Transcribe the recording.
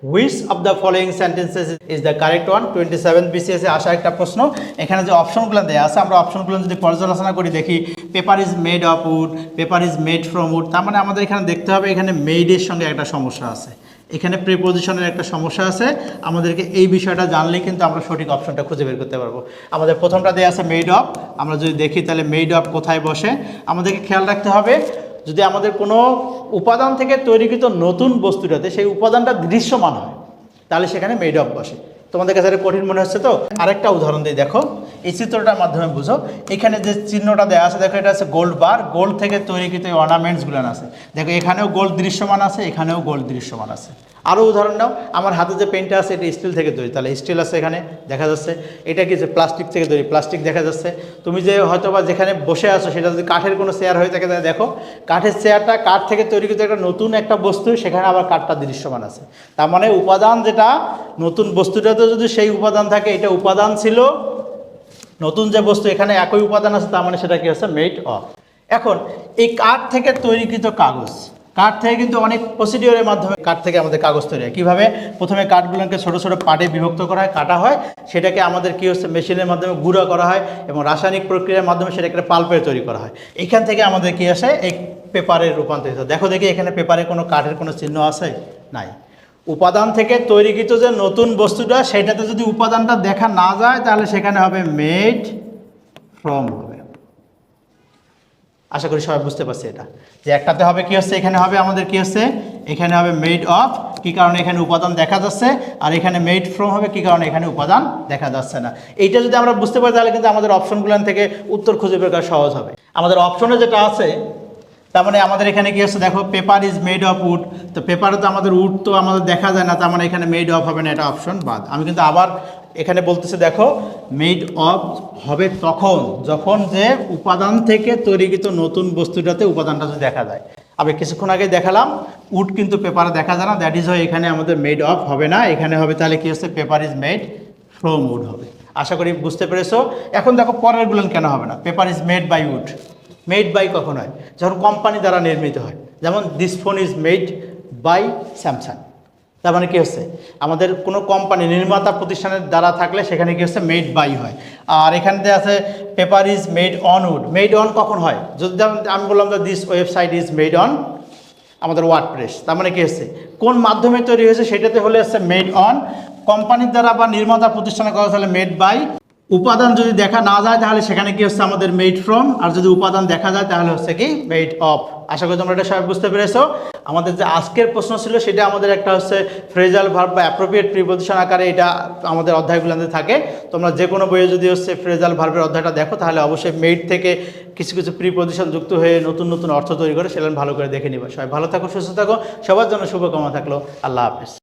Which of the following sentences is the correct one. 27 বিসিএসে আসা একটা প্রশ্ন। এখানে যে অপশনগুলো দেওয়া আছে, আমরা অপশনগুলো যদি পর্যালোচনা করি দেখি, paper is made of wood, paper is made from would. তার মানে আমাদের এখানে দেখতে হবে এখানে মেডের সঙ্গে একটা সমস্যা আছে, এখানে প্রিপোজিশনের একটা সমস্যা আছে। আমাদেরকে এই বিষয়টা জানলেই কিন্তু আমরা সঠিক অপশনটা খুঁজে বের করতে পারবো। আমাদের প্রথমটা দেওয়া আছে মেড অফ। আমরা যদি দেখি তাহলে মেড অফ কোথায় বসে, আমাদেরকে খেয়াল রাখতে হবে যদি আমাদের কোনো উপাদান থেকে তৈরিকৃত নতুন বস্তুটাতে সেই উপাদানটা দৃশ্যমান হয় তাহলে সেখানে মেড অফ বসে। তোমাদের কাছে কঠিন মনে হচ্ছে তো? আরেকটা উদাহরণ দিয়ে দেখো, এই চিত্রটার মাধ্যমে বুঝো। এখানে যে চিহ্নটা দেওয়া আছে দেখো, এটা আছে গোল্ড বার। গোল্ড থেকে তৈরিকৃত অর্নামেন্টসগুলো আছে, দেখো এখানেও গোল্ড দৃশ্যমান আছে, এখানেও গোল্ড দৃশ্যমান আছে। আরও উদাহরণ নাও, আমার হাতে যে পেনটা আছে এটা স্টিল থেকে তৈরি, তাহলে স্টিল আছে এখানে দেখা যাচ্ছে। এটা কি যে প্লাস্টিক থেকে তৈরি, প্লাস্টিক দেখা যাচ্ছে। তুমি যে হয়তোবা যেখানে বসে আছো সেটা যদি কাঠের কোনো চেয়ার হয়ে থাকে তাহলে দেখো কাঠের চেয়ারটা কাঠ থেকে তৈরিকৃত একটা নতুন একটা বস্তু, সেখানে আবার কাঠটা দৃশ্যমান আছে। তার মানে উপাদান যেটা নতুন বস্তুটাতে যদি সেই উপাদান থাকে, এটা উপাদান ছিল, নতুন যে বস্তু এখানে একই উপাদান আছে, তার মানে সেটা কি হচ্ছে মেড অফ। এখন এই কাঠ থেকে তৈরিকৃত কাগজ, কাঠ থেকে কিন্তু অনেক প্রসিডিওরের মাধ্যমে কাঠ থেকে আমাদের কাগজ তৈরি হয়। কীভাবে? প্রথমে কাঠগুলোকে ছোটো ছোটো পার্টে বিভক্ত করা হয়, কাটা হয়, সেটাকে আমাদের কী হচ্ছে মেশিনের মাধ্যমে গুঁড়া করা হয় এবং রাসায়নিক প্রক্রিয়ার মাধ্যমে সেটাকে পাল্পে তৈরি করা হয়। এখান থেকে আমাদের কী আসে, এই পেপারে রূপান্তরিত। দেখো দেখি এখানে পেপারে কোনো কাঠের কোনো চিহ্ন আছে? নাই। উপাদান থেকে তৈরিকৃত যে নতুন বস্তুটা, সেটাতে যদি উপাদানটা দেখা না যায় তাহলে সেখানে হবে মেড ফ্রম হবে। আশা করি সবাই বুঝতে পারছে এটা, যে একটাতে হবে কি হচ্ছে, এখানে হবে আমাদের কি হচ্ছে, এখানে হবে মেড অফ। কি কারণে? এখানে উপাদান দেখা যাচ্ছে। আর এখানে মেড ফ্রম হবে কি কারণে? এখানে উপাদান দেখা যাচ্ছে না। এইটা যদি আমরা বুঝতে পারি তাহলে কিন্তু আমাদের অপশনগুলো থেকে উত্তর খুঁজে বের করা সহজ হবে। আমাদের অপশনে যেটা আছে, তার মানে আমাদের এখানে কি হচ্ছে দেখো, paper is made of wood. তো পেপারে তো আমাদের উড তো আমাদের দেখা যায় না, তার মানে এখানে মেড অফ হবে না, এটা অপশন বাদ। আমি কিন্তু আবার এখানে বলতেছে দেখো, মেড অফ হবে তখন যখন যে উপাদান থেকে তৈরিকৃত নতুন বস্তুটাতে উপাদানটা যদি দেখা যায়। আমি কিছুক্ষণ আগে দেখালাম উড কিন্তু পেপারে দেখা যায় না, দ্যাট ইজ হয় এখানে আমাদের মেড অফ হবে না, এখানে হবে তাহলে কি হচ্ছে, paper is made from would হবে। আশা করি বুঝতে পেরেছো। এখন দেখো পরেরগুলো কেন হবে না। Paper is made by wood, made by কখন হয়? যখন কোম্পানি দ্বারা নির্মিত হয়। যেমন this phone is made by Samsung. তার মানে কী হচ্ছে, আমাদের কোনো কোম্পানি নির্মাতা প্রতিষ্ঠানের দ্বারা থাকলে সেখানে কী হচ্ছে, মেড বাই হয়। আর এখানে আছে paper is made on wood. Made on কখন হয়? যদি যেমন আমি বললাম যে this website is made on আমাদের ওয়ার্ডপ্রেস, তার মানে কী হচ্ছে, কোন মাধ্যমে তৈরি হয়েছে সেটাতে হলে হচ্ছে মেড অন। কোম্পানির দ্বারা বা নির্মাতা প্রতিষ্ঠানে করা হলে মেড বাই। উপাদান যদি দেখা না যায় তাহলে সেখানে কি হচ্ছে আমাদের মেড ফ্রম। আর যদি উপাদান দেখা যায় তাহলে হচ্ছে কি মেড অফ। আশা করি তোমরা এটা সবাই বুঝতে পেরেছো। আমাদের যে আজকের প্রশ্ন ছিল সেটা আমাদের একটা হচ্ছে ফ্রেজাল ভার্ব বা অ্যাপ্রোপ্রিয়েট প্রিপোজিশন আকারে এটা আমাদের অধ্যায়গুলোতে থাকে। তোমরা যে কোনো বইয়ে যদি হচ্ছে ফ্রেজাল ভার্বের অধ্যায়টা দেখো তাহলে অবশ্যই মেড থেকে কিছু কিছু প্রিপোজিশন যুক্ত হয়ে নতুন নতুন অর্থ তৈরি করে সেটা ভালো করে দেখে নিবা। সবাই ভালো থাকো, সুস্থ থাকো, সবার জন্য শুভকামনা থাকলো। আল্লাহ হাফেজ।